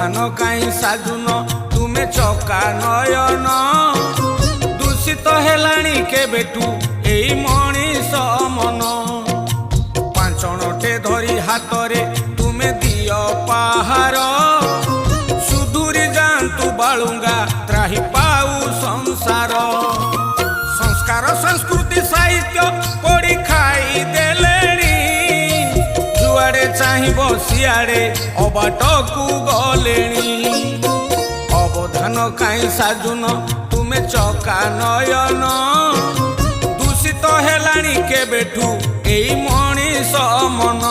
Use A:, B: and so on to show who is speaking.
A: ଅବଧାନ କାହିଁ ସାଜୁନ ତୁମେ ଚକା ନୟନ ଦୂଷିତ ହେଲାଣି କେବେଠୁ ଏଇ ମଣିଷ ମନ ପାଞ୍ଚଣଟେ ଧରି ହାତରେ ତୁମେ ଦିଅ ପାହାର ସୁଧୁରି ଯାଆନ୍ତୁ ବାଳୁଙ୍ଗା ତ୍ରାହି ପାଉ ସଂସାର ସଂସ୍କାର ସଂସ୍କୃତି ସାହିତ୍ୟ ପୋଡ଼ି ଖାଇ ଦେଲେଣି ଯୁଆଡ଼େ ଚାହିଁବ ସିଆଡ଼େ ଅବାଟକୁ ଗଲେଣି ଅବଧାନ କାହିଁ ସାଜୁନ ତୁମେ ଚକା ନୟନ ଦୂଷିତ ହେଲାଣି କେବେଠୁ ଏଇ ମଣିଷ ମନ।